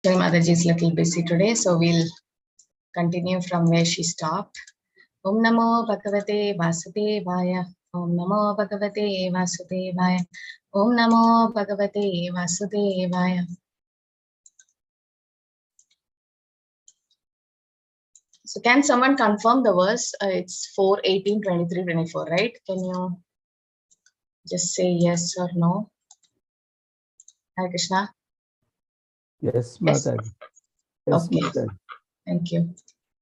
Sorry, Mataji is a little busy today, so we'll continue from where she stopped. Om Namo Bhagavate Vasudevaya. Om Namo Bhagavate Vasudevaya. Om Namo Bhagavate Vasudevaya. So can someone confirm the verse? It's 4, 18, 23, 24, right? Can you just say yes or no? Hare Krishna. Yes, Mataji. Yes, Okay. Mataji. Thank you.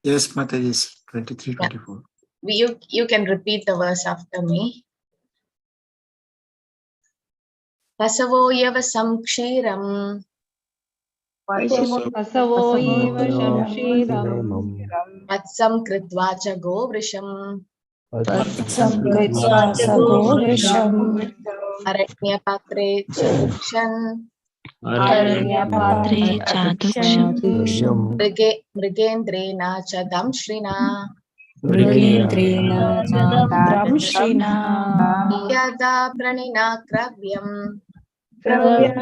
Yes, Mataji, 23, 24. You can repeat the verse after me. Vasavo yavasam kshiram. Vasavo yavasam kshiram. Vatsam kritva cha govrisham. Vatsam kritva cha govrisham. Aranya patre chadukshan. Aranya patre chadukshan. Mrigendrena cha damshrina. Mrigendrena cha damshrina. Yada pranina kravyam. Kravyam.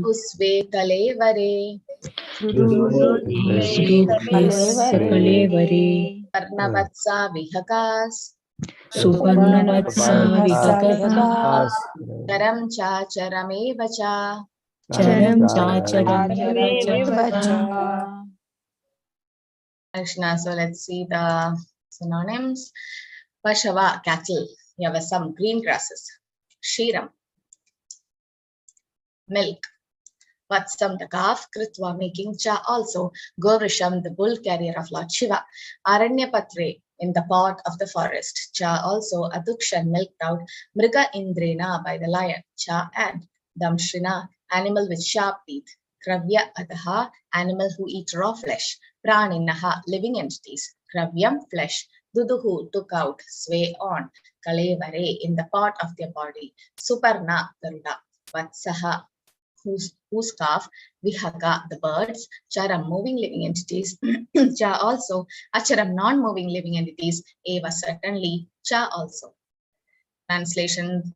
Usve kalevare. Varnavatsa vihakas. Suparnavatsa vihakas. Charam cha charameva cha. Charam cha charameva cha. Krishna. So let's see the synonyms. Pashava, cattle. Yavasam, green grasses. Kshiram, milk. Vatsam, the calf. Kritva, making cha also. Govrisham, the bull carrier of Lord Shiva. Aranyapatre, in the pot of the forest. Cha also. Adukshan, milked out. Mriga indrena, by the lion. Cha and. Damshrina, animal with sharp teeth. Kravya adaha, animal who eat raw flesh. Praninaha, living entities. Kravyam, flesh. Duduhu, took out, sway on. Kalevare, in the part of their body. Suparna, Garuda. Vatsaha, whose calf. Vihaka, the birds. Charam, moving living entities. Cha also. Acharam, non-moving living entities. Eva, certainly. Cha also. Translation.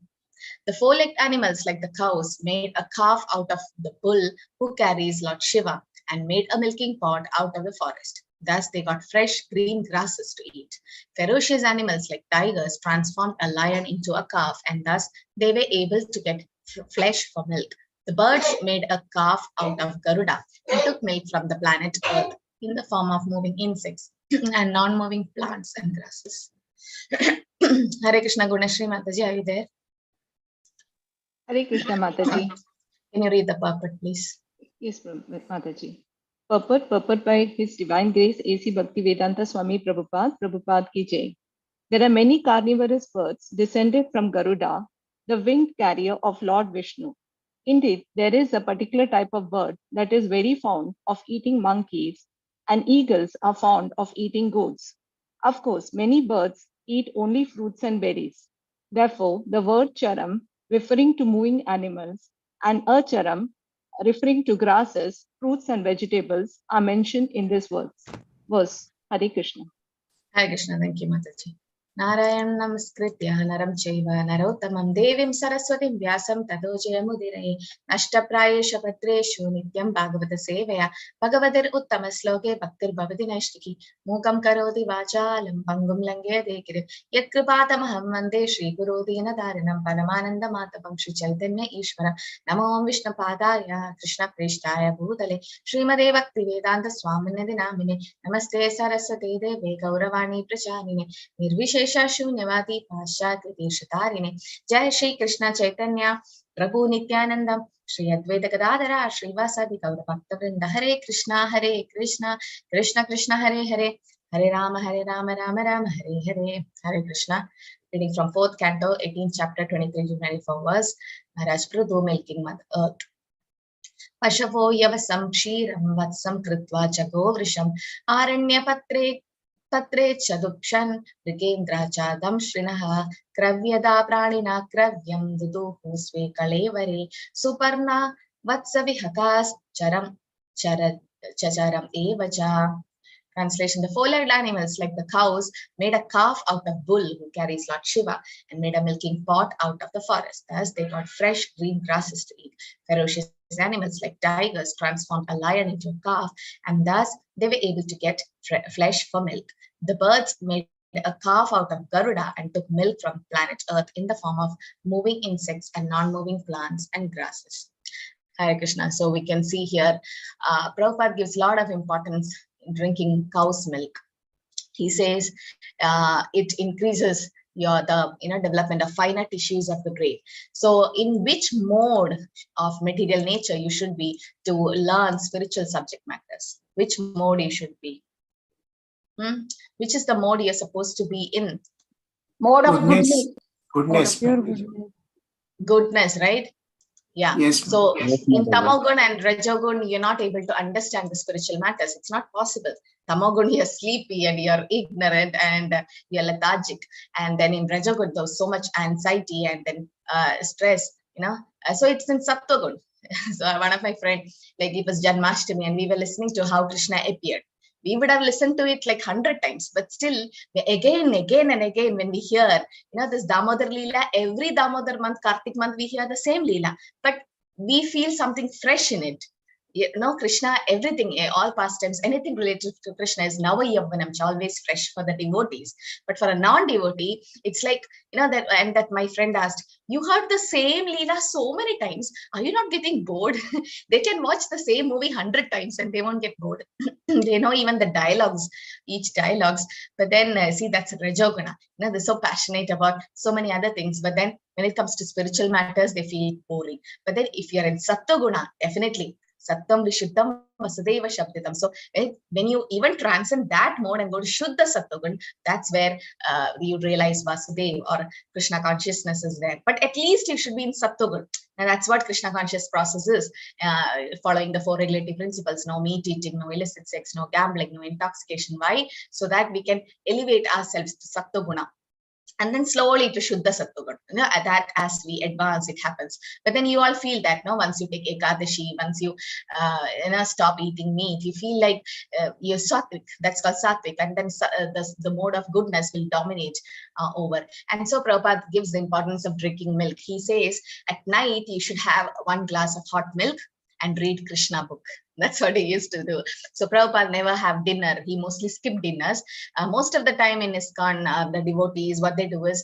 The four-legged animals like the cows made a calf out of the bull who carries Lord Shiva and made a milking pot out of the forest. Thus they got fresh green grasses to eat. Ferocious animals like tigers transformed a lion into a calf and thus they were able to get flesh for milk. The birds made a calf out of Garuda and took milk from the planet Earth in the form of moving insects and non-moving plants and grasses. Hare Krishna. Gunashri Mataji, are you there? Hare Krishna, Mataji. Can you read the purport, please? Yes, Mataji. Purport by His Divine Grace A.C. Bhaktivedanta Swami Prabhupada ki jai. There are many carnivorous birds descended from Garuda, the winged carrier of Lord Vishnu. Indeed, there is a particular type of bird that is very fond of eating monkeys, and eagles are fond of eating goats. Of course, many birds eat only fruits and berries. Therefore, the word charam, referring to moving animals, and acharam, referring to grasses, fruits, and vegetables, are mentioned in this verse. Hare Krishna. Hare Krishna. Thank you, Mataji. Narayanam namaskritya naram chaiva narottamam devim saraswatim vyasam tato jayamudire nashtaprayesha patreshu nityam bhagavata sevaya bhagavatir uttama sloke bhaktir bhavati naishtiki mukam karoti vachalam pangum langyate kiri yat kripatamaham vande shri guru deenadaranam paramananda matapam shri chaitanya ishvara namo vishnu padaya krishna preshtaya bhutale srimade bhaktivedanta swamine namine namaste saraswate deve gauravani pracharine निर्विशेष शून्यवादी पाश्चात्य देशतारिणे जय श्री कृष्ण चैतन्य प्रभु नित्यानंद श्री अद्वैत गदाधर श्रीवासादि गौर भक्त वृंद हरे Krishna Krishna Krishna Hare Hare Hare Ram Ram Ram Hare Hare. Hare Krishna. Reading from 4th canto 18th chapter 23-24 verse. Maharaj Pradhu milking mother earth. Pashavo yavasam kshiram vatsam kritva jago vrisham aranya patre chadukshan Mrigendra cha damshrinaha kravyada pranina kravyam duduhu sve kalevare suparna vatsa vihakas charam evacha. Translation: the four-legged animals like the cows made a calf out of bull who carries Lord Shiva and made a milking pot out of the forest. Thus they got fresh green grasses to eat. Ferocious animals like tigers transformed a lion into a calf, and thus they were able to get flesh for milk. The birds made a calf out of Garuda and took milk from planet Earth in the form of moving insects and non-moving plants and grasses. Hare Krishna. So we can see here, Prabhupada gives a lot of importance in drinking cow's milk. He says it increases the development of finer tissues of the brain. So in which mode of material nature you should be to learn spiritual subject matters? Which mode you should be? Which is the mode you're supposed to be in? Mode of Goodness. goodness. Goodness. Goodness, right? Yeah. Yes. So Yes, in Mataji. Tamogun and Rajogun, you're not able to understand the spiritual matters. It's not possible. Tamogun, you're sleepy and you're ignorant and you're lethargic. And then in Rajogun, there's so much anxiety and then stress, So it's in Sattvagun. So one of my friends, like it was Janmashtami and we were listening to how Krishna appeared. We would have listened to it like 100 times, but still again and again when we hear, this Damodar Leela, every Damodar month, Kartik month, we hear the same Leela, but we feel something fresh in it. Krishna, everything, all pastimes, anything related to Krishna is Nava Yavvanam, always fresh for the devotees. But for a non-devotee, it's like, that my friend asked, you heard the same Leela so many times. Are you not getting bored? They can watch the same movie 100 times and they won't get bored. They know even the dialogues, each dialogues. But then, see, that's Rajoguna. They're so passionate about so many other things. But then when it comes to spiritual matters, they feel boring. But then if you're in Sattva-guna, definitely, Sattam Vishuddham Vasudeva Shabditam. So when you even transcend that mode and go to Shuddha Sattvagun, that's where you realize Vasudeva or Krishna consciousness is there. But at least you should be in Sattvagun. And that's what Krishna conscious process is, following the four regulative principles: no meat eating, no illicit sex, no gambling, no intoxication. Why? So that we can elevate ourselves to Sattva-guna. And then slowly to Shuddha Sattvagun. That as we advance, it happens. But then you all feel that, once you take Ekadashi, once you, stop eating meat, you feel like you're sattvic. That's called sattvic. And then the mode of goodness will dominate over. And so Prabhupada gives the importance of drinking milk. He says at night, you should have 1 glass of hot milk and read Krishna book. That's what he used to do. So Prabhupada never have dinner. He mostly skipped dinners. Most of the time in ISKCON, the devotees, what they do is,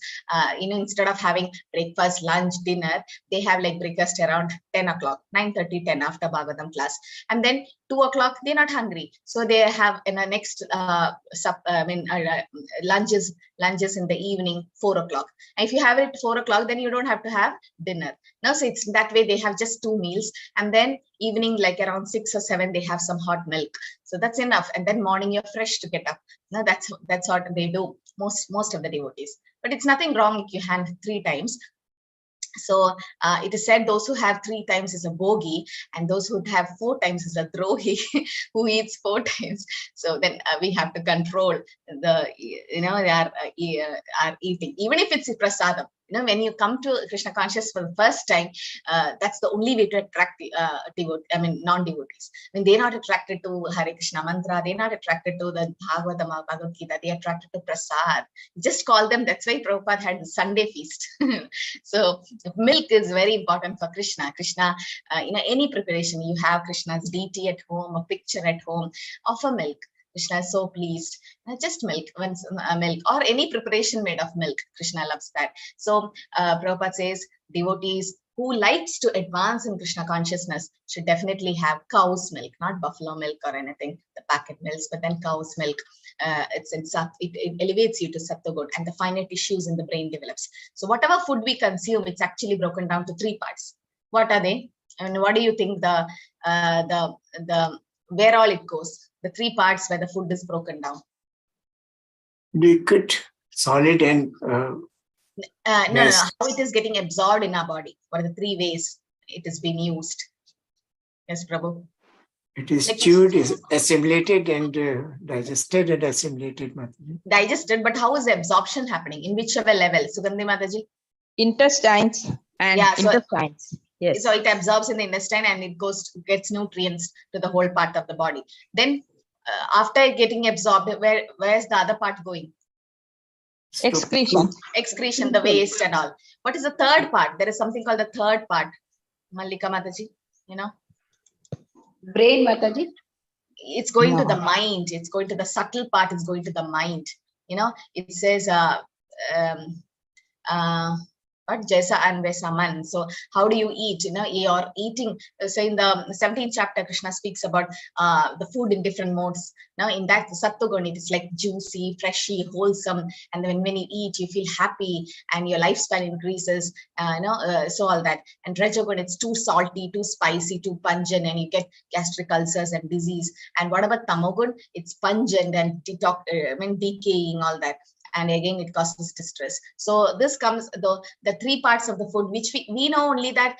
instead of having breakfast, lunch, dinner, they have like breakfast around 10 o'clock, 9:30, 10 after Bhagavatam class. And then 2 o'clock, they're not hungry. So they have in the next lunches in the evening, 4 o'clock. And if you have it at 4 o'clock, then you don't have to have dinner. Now, so it's that way they have just 2 meals. And then evening, like around 6 or 7, they have some hot milk. So that's enough. And then morning, you're fresh to get up. Now that's what they do, most of the devotees. But it's nothing wrong if you hand 3 times. So it is said those who have 3 times is a bogi, and those who have 4 times is a drohi, who eats 4 times. So then we have to control our eating, even if it's prasadam. When you come to Krishna conscious for the first time, that's the only way to attract non-devotees. They're not attracted to Hare Krishna mantra, they're not attracted to the Bhagavatam, Bhagavad Gita, they're attracted to prasad. Just call them, that's why Prabhupada had the Sunday feast. So milk is very important for Krishna. Krishna, any preparation, you have Krishna's deity at home, a picture at home, offer milk. Krishna is so pleased. Just milk, milk or any preparation made of milk. Krishna loves that. So Prabhupada says devotees who likes to advance in Krishna consciousness should definitely have cow's milk, not buffalo milk or anything, the packet milks, but then cow's milk. It elevates you to Sattvagun, and the finer tissues in the brain develops. So whatever food we consume, it's actually broken down to 3 parts. What are they? And what do you think where all it goes? The 3 parts where the food is broken down. Liquid, solid, and No. How it is getting absorbed in our body. What are the 3 ways it is being used? Yes, Prabhu. it is chewed, is assimilated, and digested and assimilated. Mataji. Digested, but how is the absorption happening? In whichever level? Sugandhi Mataji? Intestines and intestines. Yes. So it absorbs in the intestine and it gets nutrients to the whole part of the body. Then after getting absorbed, where's the other part going? Excretion. Excretion, the waste and all. What is the third part? There is something called the third part. Mallika Mataji, you know? Brain, Mataji. It's going to the mind. It's going to the subtle part. It's going to the mind. You know, it says, what Jesa and Vesaman. So how do you eat? You know, you're eating. So in the 17th chapter, Krishna speaks about the food in different modes. Now in that Sattvagun, it is like juicy, freshy, wholesome, and then when you eat, you feel happy and your lifespan increases. So all that. And Rajagun, it's too salty, too spicy, too pungent, and you get gastric ulcers and disease. And what about Tamogun? It's pungent and decaying, all that. And again, it causes distress. So this comes the three parts of the food, which we know only that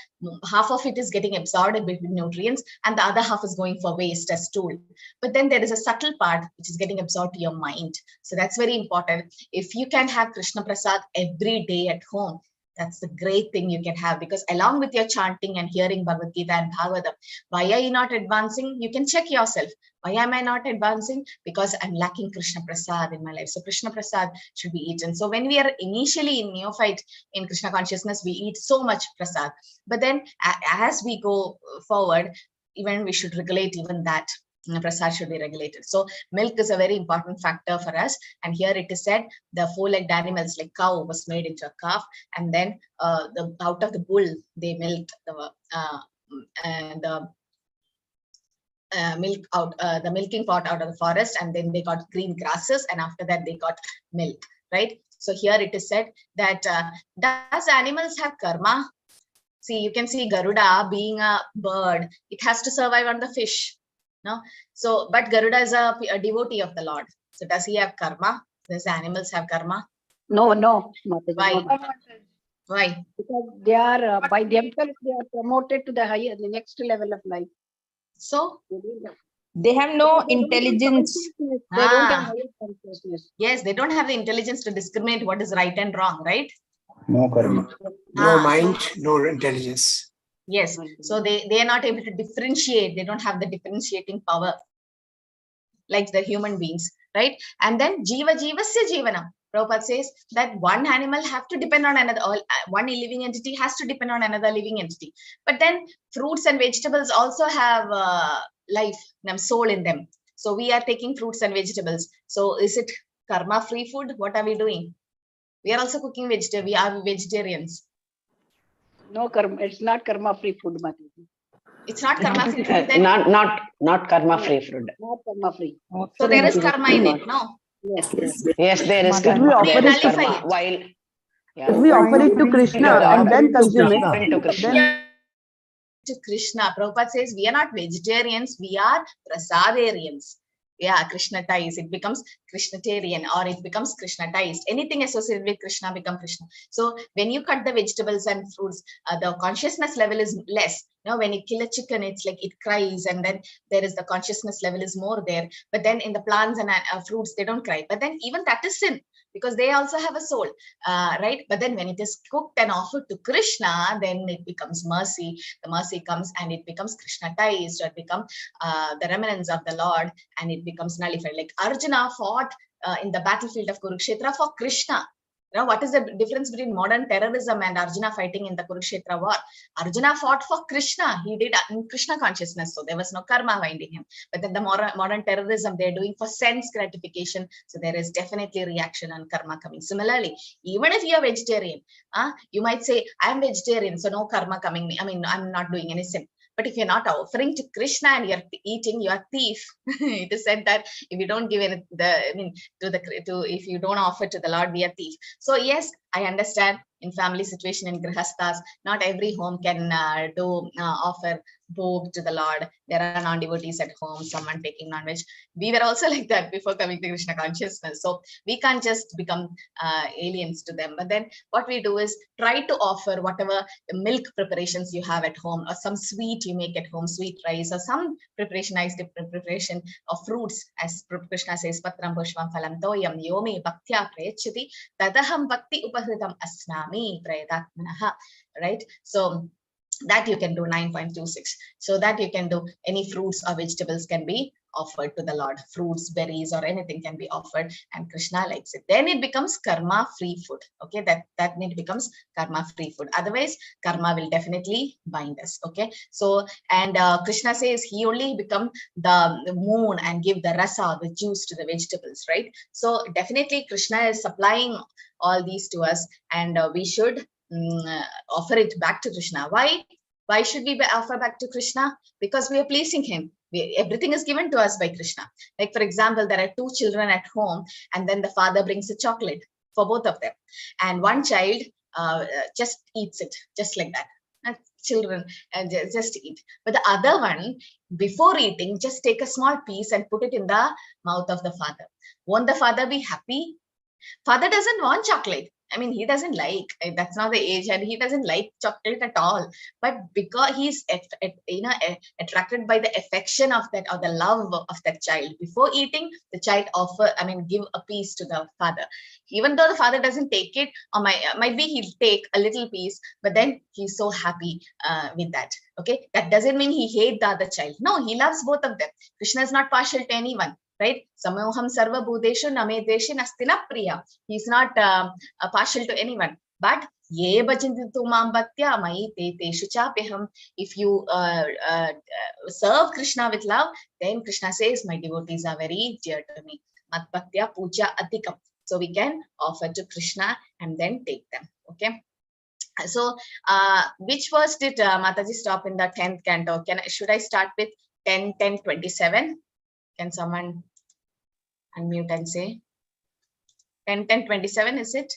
half of it is getting absorbed with nutrients and the other half is going for waste as stool. But then there is a subtle part which is getting absorbed to your mind. So that's very important. If you can have Krishna Prasad every day at home, that's the great thing you can have, because along with your chanting and hearing Bhagavad Gita and Bhagavatam, why are you not advancing? You can check yourself. Why am I not advancing? Because I'm lacking Krishna Prasad in my life. So Krishna Prasad should be eaten. So when we are initially in neophyte in Krishna consciousness, we eat so much Prasad. But then as we go forward, even we should regulate even that. Prasad should be regulated. So milk is a very important factor for us. And here it is said the four-legged animals like cow was made into a calf, and then out of the bull they milked the milking pot out of the forest, and then they got green grasses, and after that they got milk, right? So here it is said that does animals have karma? See, you can see Garuda being a bird, it has to survive on the fish. No, so but Garuda is a devotee of the Lord. So does he have karma? Does animals have karma? No. Why? Why? Because they are by themselves they are promoted to the next level of life. So they have no intelligence. They don't have higher consciousness. Yes, they don't have the intelligence to discriminate what is right and wrong, right? No karma. No mind, no intelligence. Yes, so they are not able to differentiate. They don't have the differentiating power like the human beings, right? And then jiva jivasya jivanam. Prabhupada says that one animal have to depend on another, one living entity has to depend on another living entity. But then fruits and vegetables also have life, soul in them. So we are taking fruits and vegetables. So is it karma-free food? What are we doing? We are also cooking vegetarian. We are vegetarians. No karma. It's not karma-free food, Mataji. It's not karma-free food. Then? Not karma-free food. Not karma-free. So there is karma in it, no? Yes, there is karma. There is karma. While if we offer it to Krishna and then consume it, then to Krishna, Prabhupada says we are not vegetarians, we are prasadarians. Yeah, Krishnatized. It becomes Krishnatarian or it becomes Krishnatized. Anything associated with Krishna becomes Krishna. So when you cut the vegetables and fruits, the consciousness level is less. You know, when you kill a chicken, it's like it cries, and then there is the consciousness level is more there. But then in the plants and fruits, they don't cry. But then even that is sin, because they also have a soul, right? But then when it is cooked and offered to Krishna, then it becomes mercy. The mercy comes and it becomes Krishnatized, or it becomes the remnants of the Lord, and it becomes nullified. Like Arjuna fought in the battlefield of Kurukshetra for Krishna. You know, what is the difference between modern terrorism and Arjuna fighting in the Kurukshetra war? Arjuna fought for Krishna. He did in Krishna consciousness. So there was no karma binding him. But then the modern terrorism, they're doing for sense gratification. So there is definitely reaction and karma coming. Similarly, even if you're vegetarian, you might say, I'm vegetarian, so no karma coming. I mean, I'm not doing any sin. But if you're not offering to Krishna and you're eating, you're a thief. It is said that if you don't give it, if you don't offer to the Lord, be a thief. So yes, I understand in family situation in Grihasthas, not every home can offer bhog to the Lord. There are non-devotees at home, someone taking non-veg. We were also like that before coming to Krishna consciousness. So we can't just become aliens to them. But then what we do is try to offer whatever milk preparations you have at home, or some sweet you make at home, sweet rice, or some preparation of fruits, as Krishna says, Patram Pushpam Phalam Toyam Yomi Bhaktya Prayachati Tadaham Bhakti Upahritam Asnami Prayadatmanaha. Right? So that you can do 9.26. So that you can do any fruits or vegetables can be offered to the Lord. Fruits, berries, or anything can be offered, and Krishna likes it. Then it becomes karma-free food. Okay, that need becomes karma-free food. Otherwise, karma will definitely bind us. Okay, so and Krishna says he only become the moon and give the rasa, the juice, to the vegetables, right? So definitely Krishna is supplying all these to us, and we should offer it back to Krishna. Why should we offer back to Krishna? Because we are pleasing him. Everything is given to us by Krishna. Like, for example, there are 2 children at home, and then the father brings a chocolate for both of them, and one child just eats it just like that. And children and just eat, but the other one, before eating, just take a small piece and put it in the mouth of the father. Won't the father be happy? Father doesn't want chocolate. I mean, he doesn't like, that's not the age, and he doesn't like chocolate at all. But because he's attracted by the affection of that, or the love of that child, before eating, the child give a piece to the father. Even though the father doesn't take it, or might be he'll take a little piece, but then he's so happy with that. Okay, that doesn't mean he hates the other child. No, he loves both of them. Krishna is not partial to anyone. Right? Samoham sarva bhudeshu name deshe nastina priya. He's not partial to anyone. But ye bhajanti tumam bhaktya mayi te teshu chapyaham. If you serve Krishna with love, then Krishna says, my devotees are very dear to me. Mat bhaktya puja adhikam. So we can offer to Krishna and then take them. Okay. So which verse did Mataji stop in the 10th canto? Should I start with 10:10:27? Can someone unmute and say 10:10:27? Is it?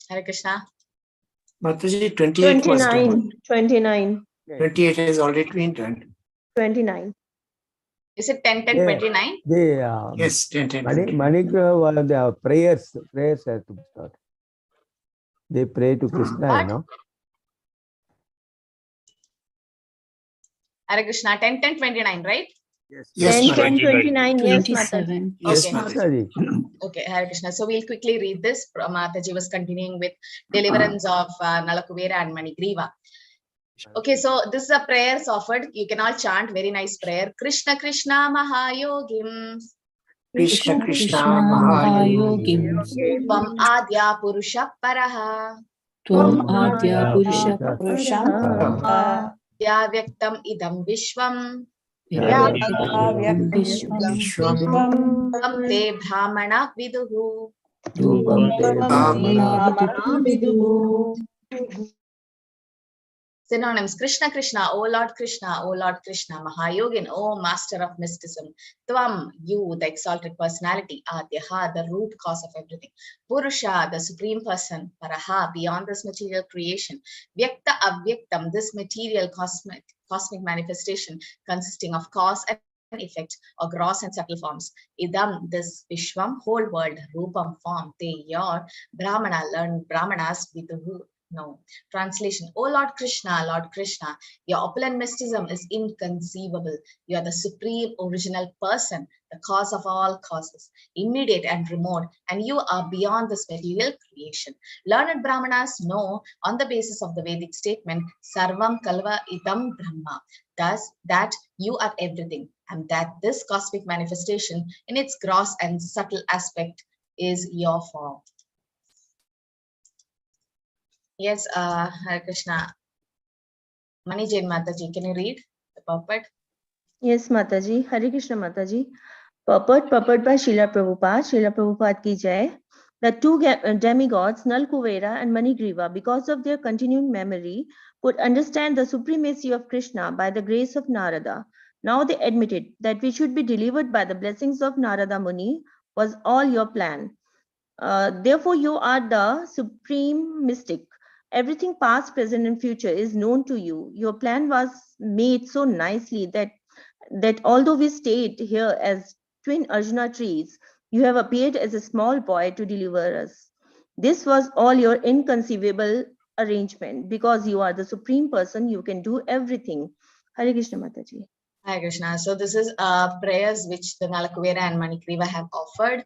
Hare Krishna. Mataji, 28 was done. 29. 28 has already been done. 29. Is it 10:10:29? Yes, 10:10. Manigraha, the prayers have to start. They pray to Krishna, What? you know. Hare Krishna, 10:10:29, right? Yes, 10:10:29. Yes, 27. Yes, Okay. Mataji. Okay, Hare Krishna. So we'll quickly read this. Mataji was continuing with deliverance of Nalakuvera and Manigriva. Okay, so this is a prayers offered. You can all chant very nice prayer. Krishna Krishna Mahayogim. Krishna Krishna Mahayogim. Tvam Adya Purusha Paraha. Tvam Adya Purusha Purusha. Ya Vyaktam Idam Vishwam. Vyaktam Vishwam. Tvam Te Brahmana Viduhu. Rupam Te Brahmana Viduhu. Synonyms: Krishna Krishna, O Lord Krishna, O Lord Krishna. Mahayogin, O Master of Mysticism. Tvam, you, the exalted personality. Adyaha, the root cause of everything. Purusha, the supreme person. Paraha, beyond this material creation. Vyakta Avyaktam, this material cosmic manifestation consisting of cause and effect, or gross and subtle forms. Idam, this Vishwam, whole world. Rupam, form. Te, your. Brahmana, learned Brahmanas. Viduhu, no. Translation: O Lord Krishna, your opulent mysticism is inconceivable. You are the supreme original person, the cause of all causes, immediate and remote, and you are beyond this material creation. Learned Brahmanas know, on the basis of the Vedic statement, Sarvam Kalva Idam Brahma, thus that you are everything, and that this cosmic manifestation in its gross and subtle aspect is your form. Yes, Hare Krishna. Mani Jain Mataji, can you read the purport? Yes, Mataji. Hare Krishna, Mataji. Purport by Srila Prabhupada. Srila Prabhupada ki jai. The two demigods, Nalakuvera and Manigriva, because of their continuing memory, could understand the supremacy of Krishna by the grace of Narada. Now they admitted that we should be delivered by the blessings of Narada Muni was all your plan. Therefore, you are the supreme mystic. Everything past, present, and future is known to you. Your plan was made so nicely that although we stayed here as twin Arjuna trees, you have appeared as a small boy to deliver us. This was all your inconceivable arrangement. Because you are the supreme person, you can do everything. Hare Krishna, Mataji. Hare Krishna. So this is prayers which the Nalakuvera and Manigriva have offered.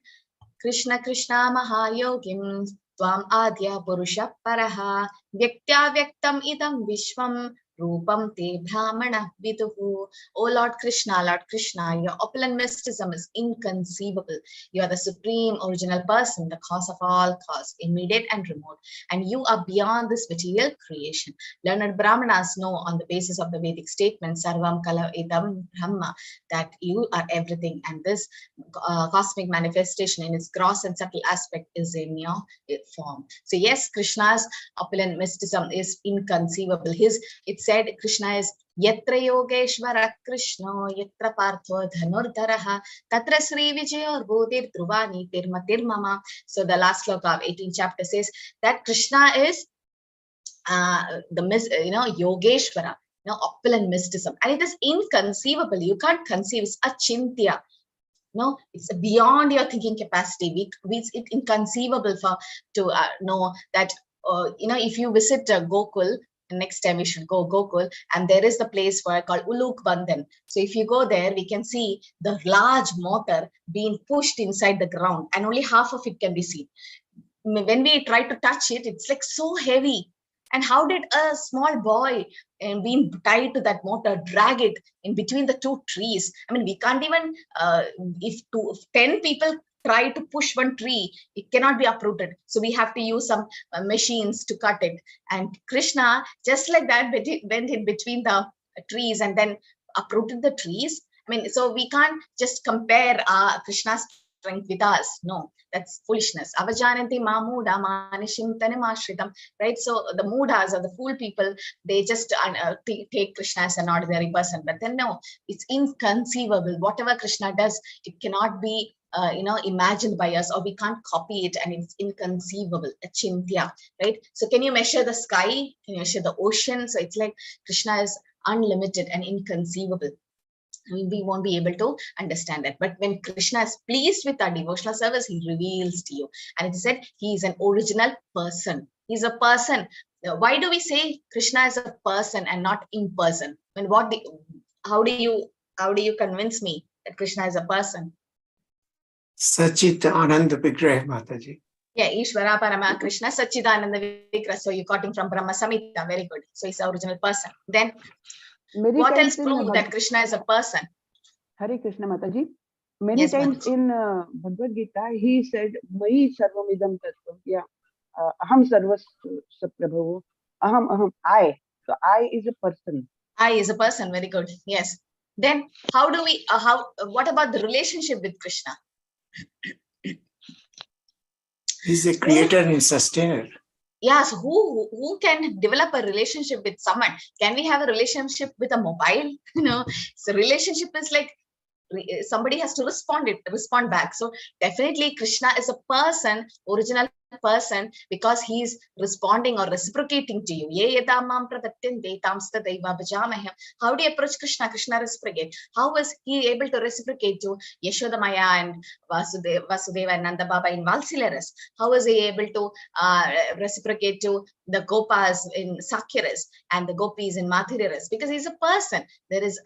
Krishna Krishna Mahayogim Tvam Adya Purusha Paraha Vyaktya Vyaktam Idam Vishwam Rupam te brahmana viduhu. O Lord Krishna, your opulent mysticism is inconceivable. You are the supreme original person, the cause of all cause, immediate and remote, and you are beyond this material creation. Learned Brahmanas know on the basis of the Vedic statement, Sarvam Kala Idam Brahma, that you are everything, and this cosmic manifestation in its gross and subtle aspect is in your form. So yes, Krishna's opulent mysticism is inconceivable. It said Krishna is Yatra Yogeshwara Krishna, Yatra Partho Dhanurdharaha, Tatra Sri Vijaya Bodhir Druvani Tirma Tirmama. So the last sloka of 18th chapter says that Krishna is Yogeshwara, opulent mysticism, and it is inconceivable. You can't conceive. It's achintya. No, it's beyond your thinking capacity. It's inconceivable to know that. If you visit Gokul, next time we should go Gokul, and there is the place called Uluk Bandhan. So if you go there, we can see the large motor being pushed inside the ground, and only half of it can be seen. When we try to touch it, it's like so heavy. And how did a small boy being tied to that motor drag it in between the two trees? I mean, we can't even, if 10 people try to push one tree, it cannot be uprooted. So we have to use some machines to cut it. And Krishna, just like that, went in between the trees and then uprooted the trees. I mean, so we can't just compare Krishna's strength with us. No, that's foolishness. Avajananti mamuda manishim tanemashritam. Right? So the mudas or the fool people, they just take Krishna as an ordinary person. But then no, it's inconceivable. Whatever Krishna does, it cannot be imagined by us, or we can't copy it, and it's inconceivable. Achintya, right? So can you measure the sky? Can you measure the ocean? So it's like Krishna is unlimited and inconceivable. I mean, we won't be able to understand that. But when Krishna is pleased with our devotional service, he reveals to you. And it is said he is an original person. He's a person. Why do we say Krishna is a person and not imperson? I mean, how do you convince me that Krishna is a person? Sachit Ananda Vigrah, Mataji. Yeah, Ishvara Parama Krishna Sachidananda Vigrah. So you got him from Brahma Samhita. Very good. So he's the original person. Then what else proves that Krishna is a person? Hare Krishna Mataji. Many times in Bhagavad Gita, he said, Mai sarvamidam tattvam. Yeah. Aham sarvas prabhu. Aham, I. So I is a person. I is a person. Very good. Yes. Then how do we, what about the relationship with Krishna? He's a creator and sustainer. Yeah, so who can develop a relationship with someone? Can we have a relationship with a mobile? So relationship is like somebody has to respond back. So definitely Krishna is a person, original person, because he is responding or reciprocating to you. How do you approach Krishna? Krishna reciprocate. How was he able to reciprocate to Yashodamaya and Vasudeva and Nanda Baba in Valsilaras? How was he able to reciprocate to the Gopas in Sakyaras and the Gopis in Mathuraras? Because he's a person.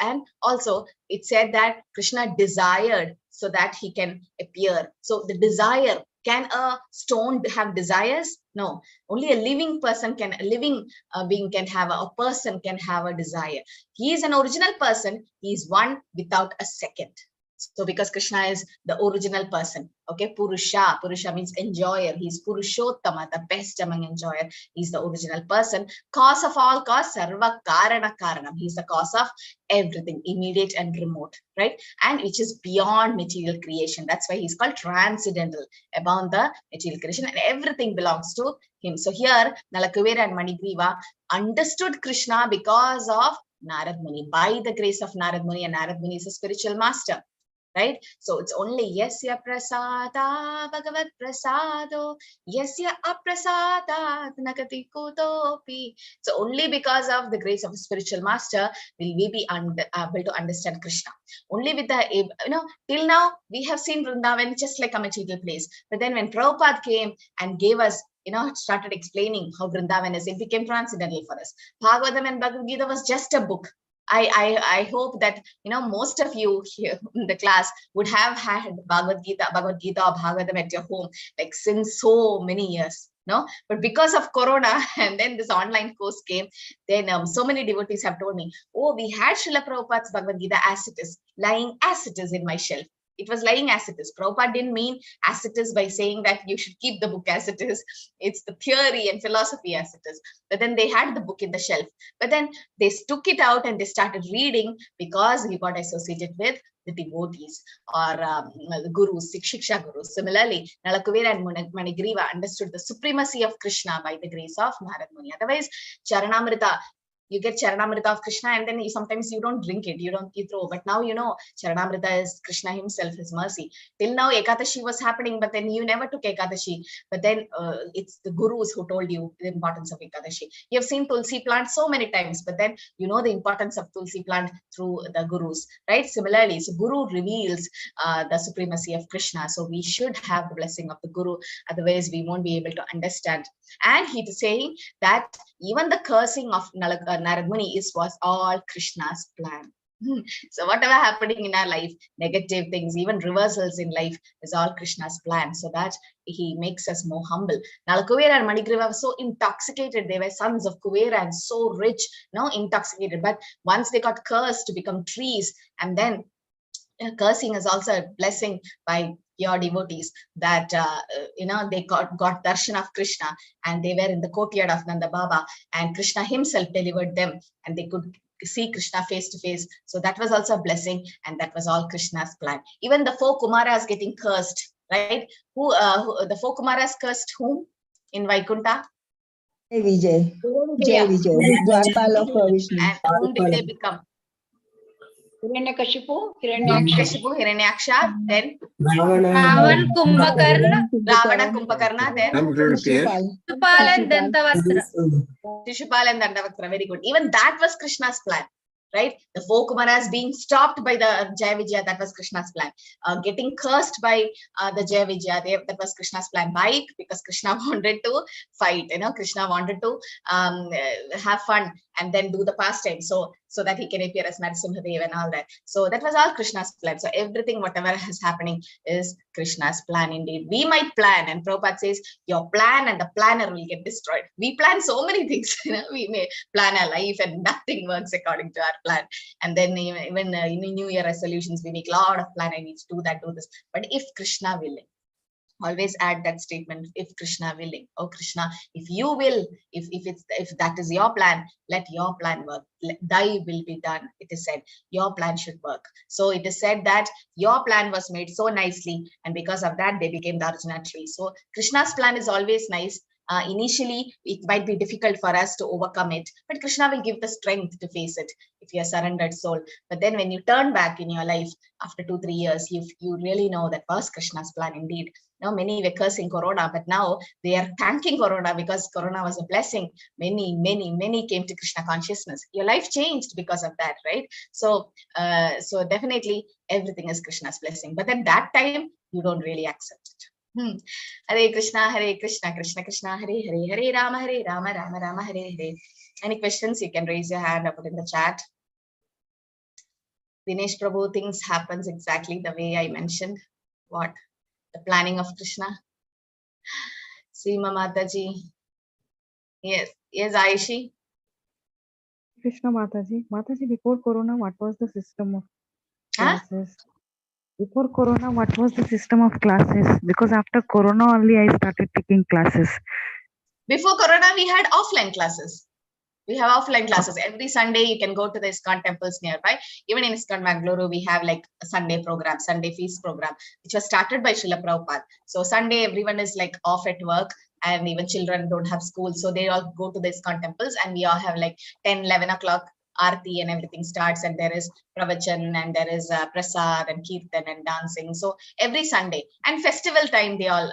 And also it said that Krishna desired so that he can appear. So the desire, can a stone have desires? No, only a living person can, a living being can have, a person can have a desire. He is an original person. He is one without a second. So because Krishna is the original person, okay, Purusha means enjoyer. He's Purushottama, the best among enjoyer. He's the original person. Cause of all cause, Sarva Karana Karanam. He's the cause of everything, immediate and remote, right? And which is beyond material creation. That's why he's called transcendental, above the material creation, and everything belongs to him. So here, Nalakuvera and Manigriva understood Krishna because of Narad Muni, by the grace of Narad Muni, and Narad Muni is a spiritual master. Right? So it's only Yasya Prasada Bhagavad Prasado Yasya Aprasada Nakati Kutopi. So only because of the grace of a spiritual master will we be able to understand Krishna. Only with the, till now we have seen Vrindavan just like a material place. But then when Prabhupada came and gave us, started explaining how Vrindavan is, it became transcendental for us. Bhagavatam and Bhagavad Gita was just a book. I hope that most of you here in the class would have had Bhagavad Gita or Bhagavatam at your home, like since so many years. no? But because of Corona and then this online course came, then so many devotees have told me, oh, we had Srila Prabhupada's Bhagavad Gita as it is, lying as it is in my shelf. It was lying as it is. Prabhupada didn't mean as it is by saying that you should keep the book as it is. It's the theory and philosophy as it is. But then they had the book in the shelf. But then they took it out and they started reading because he got associated with the devotees or the gurus, Shiksha gurus. Similarly, Nalakuvira and Manigriva understood the supremacy of Krishna by the grace of Narad Muni. Otherwise, Charanamrita, you get Charanamrita of Krishna and then sometimes you don't drink it, you throw. But now you know Charanamrita is Krishna himself, his mercy. Till now Ekadashi was happening, but then you never took Ekadashi. But then it's the gurus who told you the importance of Ekadashi. You have seen Tulsi plant so many times, but then you know the importance of Tulsi plant through the gurus, right? Similarly, so Guru reveals the supremacy of Krishna. So we should have the blessing of the Guru, otherwise we won't be able to understand. And he is saying that even the cursing of Narad Muni was all Krishna's plan. So whatever happening in our life, negative things, even reversals in life, is all Krishna's plan, so that he makes us more humble. Nalakuvera and Manigriva were so intoxicated. They were sons of Kuvera and so rich, intoxicated. But once they got cursed to become trees, and then cursing is also a blessing by your devotees, that they got darshan of Krishna, and they were in the courtyard of Nanda Baba, and Krishna himself delivered them, and they could see Krishna face to face. So that was also a blessing, and that was all Krishna's plan. Even the 4 Kumaras getting cursed, right? Who the 4 Kumaras cursed whom in Vaikuntha? Vijay. Jai Vijay. Dwarpal of Vishnu. And whom did they become? Hiranyakashipu, Hiranyaksha, then Ravan, Kumbhakarna, Ravana, Kumbhakarna, then Shishupal and Dantavakra. Shishupal and Dandavakra. Very good. Even that was Krishna's plan, right? The 4 Kumaras being stopped by the Jaya Vijaya, that was Krishna's plan. Getting cursed by the Jaya Vijaya, that was Krishna's plan. Why? Because Krishna wanted to fight, Krishna wanted to have fun and then do the pastime, so that he can appear as Narasimhadev and all that. So that was all Krishna's plan. So everything, whatever is happening, is Krishna's plan indeed. We might plan, and Prabhupada says, your plan and the planner will get destroyed. We plan so many things, we may plan our life and nothing works according to our plan. And then even New Year resolutions, we make a lot of plan. I need to do that, do this. But if Krishna willing, always add that statement, if Krishna willing. Oh Krishna, if you will, if that is your plan, let your plan work. Thy will be done. It is said your plan should work. So it is said that your plan was made so nicely, and because of that they became the Arjuna tree. So Krishna's plan is always nice. Initially it might be difficult for us to overcome it, but Krishna will give the strength to face it if you're a surrendered soul. But then when you turn back in your life after 2-3 years, you really know that was Krishna's plan indeed. Now many were cursing Corona, but now they are thanking Corona because Corona was a blessing. Many came to Krishna consciousness. Your life changed because of that, right? So definitely everything is Krishna's blessing, but at that time you don't really accept it. Hare Krishna, Krishna Krishna, Hare Hare, Hare Rama, Rama Rama, Hare Hare. Any questions? You can raise your hand or put in the chat. Dinesh Prabhu, things happens exactly the way I mentioned. What? The planning of Krishna. Seema Mataji. Yes, Aishi. Krishna Mataji. Mataji, before Corona, what was the system of classes? Before Corona, what was the system of classes? Because after Corona only I started taking classes. Before Corona, we had offline classes. We have offline classes. Every Sunday, you can go to the ISKCON temples nearby. Even in ISKCON Mangalore, we have like a Sunday program, Sunday feast program, which was started by Srila Prabhupada. So Sunday, everyone is like off at work, and even children don't have school. So they all go to the ISKCON temples, and we all have like 10, 11 o'clock Aarti and everything starts, and there is pravachan, and there is prasad and kirtan and dancing. So every Sunday and festival time, they all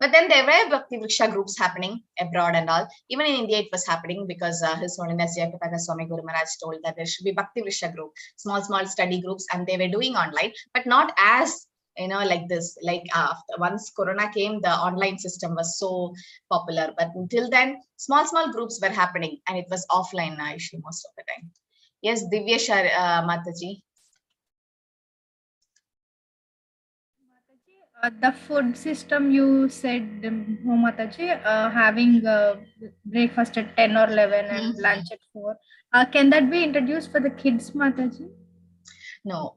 but then there were Bhakti Vriksha groups happening abroad and all. Even in India, it was happening because His Holiness Jayapataka Swami Guru Maharaj told that there should be Bhakti Vriksha group, small study groups, and they were doing online, but not as like this. Like after once Corona came, the online system was so popular. But until then, small groups were happening, and it was offline actually most of the time. Yes, Divya Mataji. The food system you said, Mataji, having breakfast at 10 or 11 and lunch at 4. Can that be introduced for the kids, Mataji? No,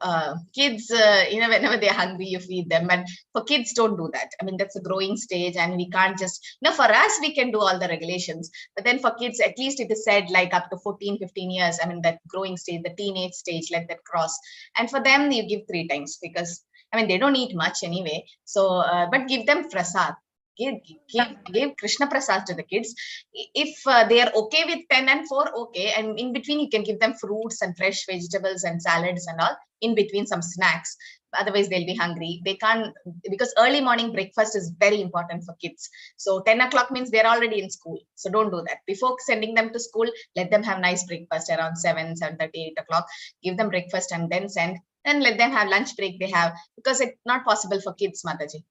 kids, whenever they're hungry, you feed them. And for kids, don't do that. I mean, that's a growing stage, and we can't just, for us, we can do all the regulations. But then for kids, at least it is said like up to 14, 15 years. I mean, that growing stage, the teenage stage, let that cross. And for them, you give 3 times because, I mean, they don't eat much anyway. So, but give them prasad. Give Krishna Prasad to the kids. If they are okay with 10 and 4, okay. And in between, you can give them fruits and fresh vegetables and salads and all. In between, some snacks. Otherwise, they'll be hungry. They can't, because early morning breakfast is very important for kids. So 10 o'clock means they're already in school. So don't do that. Before sending them to school, let them have nice breakfast around 7, 7:30, 8 o'clock. Give them breakfast and then send. Then let them have lunch break they have. Because it's not possible for kids, Mataji.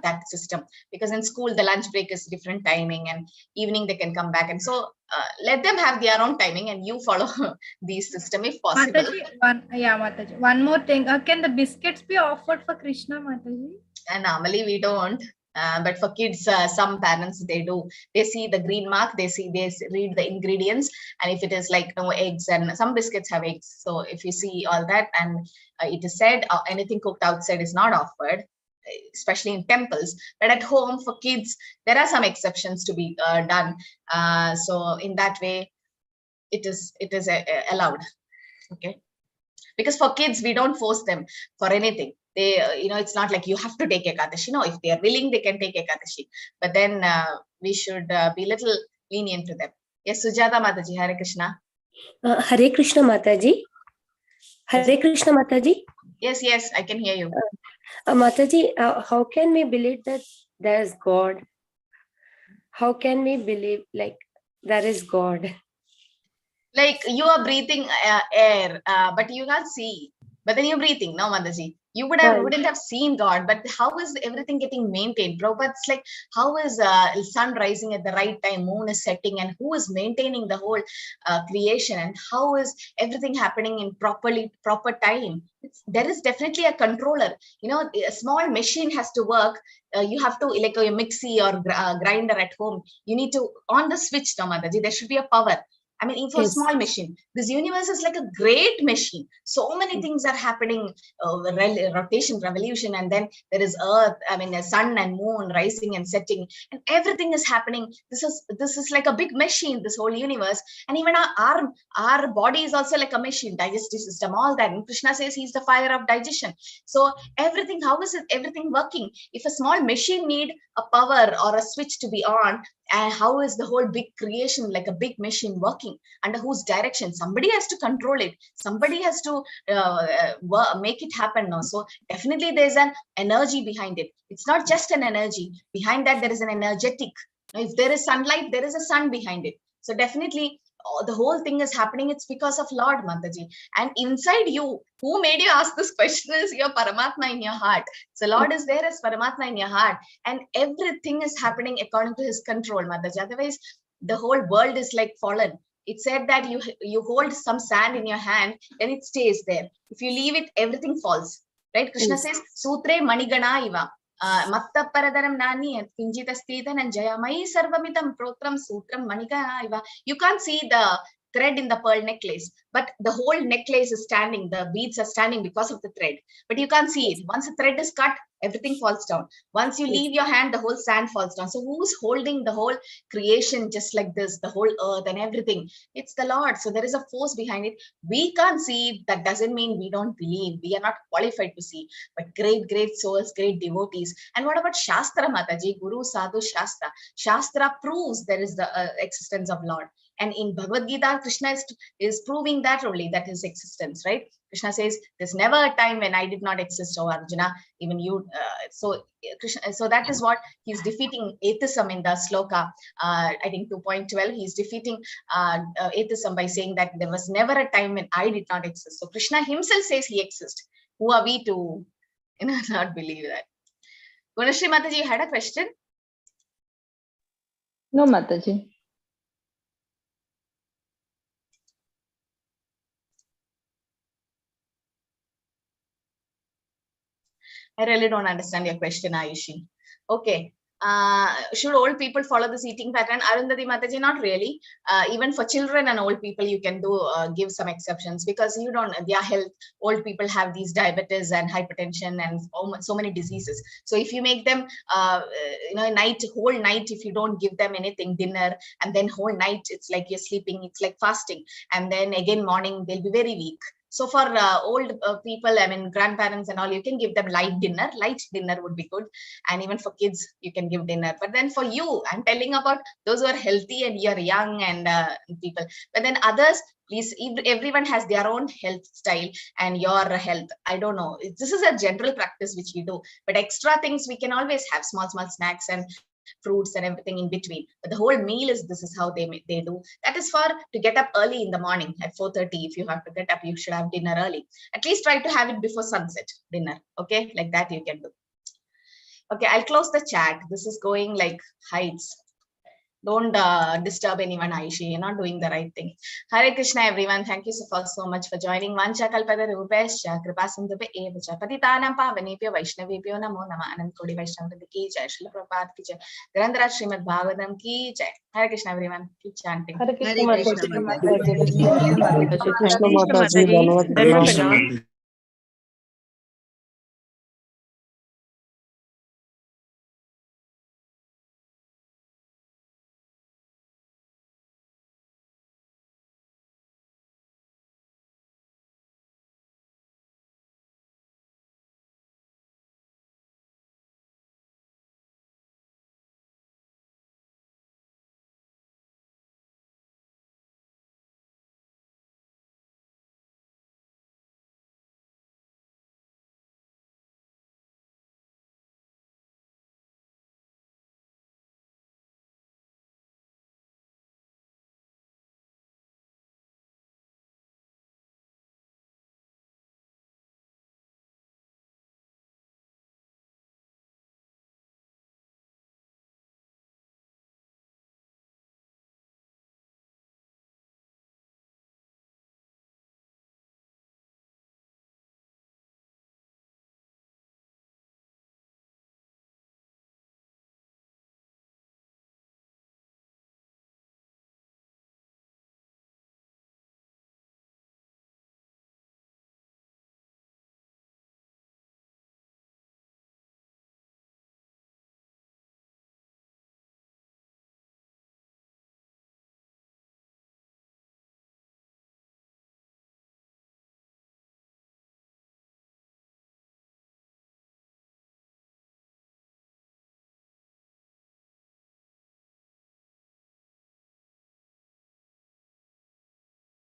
That system, because in school the lunch break is different timing and evening they can come back, and so let them have their own timing and you follow these system if possible. Mataji, one more thing, can the biscuits be offered for Krishna, Mataji? And normally we don't, but for kids, some parents they do. They see the green mark, they read the ingredients, and if it is like no eggs, and some biscuits have eggs, so if you see all that, and it is said anything cooked outside is not offered, especially in temples, but at home for kids there are some exceptions to be done, so in that way it is allowed, okay, because for kids we don't force them for anything. They it's not like you have to take ekadashi. No, if they are willing they can take ekadashi, but then we should be little lenient to them. Yes, Sujata Mataji. Hare Krishna. Hare Krishna Mataji. Hare Krishna Mataji. Yes, I can hear you. Mataji, how can we believe that there is God? How can we believe like there is God? Like you are breathing air, but you can't see. But then you're breathing, no, Mataji. You wouldn't have seen God, but how is everything getting maintained, bro? But it's like, how is sun rising at the right time, moon is setting, and who is maintaining the whole creation, and how is everything happening in proper time? There is definitely a controller. A small machine has to work. You have to, like a mixie or grinder at home, you need to on the switch, no, Mataji. There should be a power. I mean, for a small machine, this universe is like a great machine. So many things are happening, rotation, revolution, and then there is Earth. I mean, the sun and moon rising and setting, and everything is happening. This is like a big machine. This whole universe, and even our body is also like a machine, digestive system, all that. And Krishna says he's the fire of digestion. So everything, how is everything working? If a small machine need a power or a switch to be on, and how is the whole big creation like a big machine working? Under whose direction? Somebody has to control it. Somebody has to make it happen now. So definitely there's an energy behind it. It's not just an energy. Behind that, there is an energetic. If there is sunlight, there is a sun behind it. So definitely the whole thing is happening. It's because of Lord, Mataji. And inside you, who made you ask this question is your Paramatma in your heart. So Lord is there as Paramatma in your heart, and everything is happening according to his control, Mataji. Otherwise, the whole world is like fallen. It said that you hold some sand in your hand, then it stays there. If you leave it, everything falls. Right? Krishna says, Sutre Manigana Iva. Matta Paradaram Nani and Pinjita Stithan and Jayamai Sarvamitam Protram Sutram Manigana Iva. You can't see the thread in the pearl necklace, but the whole necklace is standing, the beads are standing because of the thread, but you can't see it. Once the thread is cut, everything falls down. Once you leave your hand, the whole sand falls down. So who's holding the whole creation just like this, the whole earth and everything? It's the Lord. So there is a force behind it. We can't see it. That doesn't mean we don't believe. We are not qualified to see, but great souls, great devotees. And what about Shastra, Mataji? Guru, Sadhu, Shastra. Shastra proves there is the existence of Lord. And in Bhagavad Gita, Krishna is proving that only, that his existence, right? Krishna says, there's never a time when I did not exist, O Arjuna, even you. So that is what he's defeating atheism in the sloka, I think 2.12. He's defeating atheism by saying that there was never a time when I did not exist. So Krishna himself says he exists. Who are we to not believe that? Gunashri Mataji, you had a question? No, Mataji. I really don't understand your question, Ayushi. Okay. Should old people follow this eating pattern? Arundhati Mataji, not really. Even for children and old people, you can do give some exceptions, because you don't, their health, old people have these diabetes and hypertension and so many diseases. So if you make them, whole night, if you don't give them anything, dinner, and then whole night, it's like you're sleeping, it's like fasting. And then again, morning, they'll be very weak. So for old people, I mean, grandparents and all, you can give them light dinner. Light dinner would be good. And even for kids, you can give dinner. But then for you, I'm telling about those who are healthy and you're young and people. But then others, please, everyone has their own health style and your health. I don't know. This is a general practice which we do. But extra things we can always have, small snacks and fruits and everything in between. But the whole meal is, this is how they do. That is for to get up early in the morning at 4:30. If you have to get up, you should have dinner early. At least try to have it before sunset dinner. Okay, like that you can do. Okay, I'll close the chat. This is going like heights. Don't disturb anyone, Aishi. You're not doing the right thing. Hare Krishna, everyone. Thank you so much for joining. Vancha kalpada rupescha kripa sindhupe evacha patitanam pavanebhyo vaishnavebhyo namo namah. Anant kodi Vaishnava ki jai. Srila Prabhupada ki jai. Grandhara Srimad Bhagavatam ki jai. Hare Krishna, everyone. Keep chanting. Hare Krishna Mataji. Hare Krishna Mataji.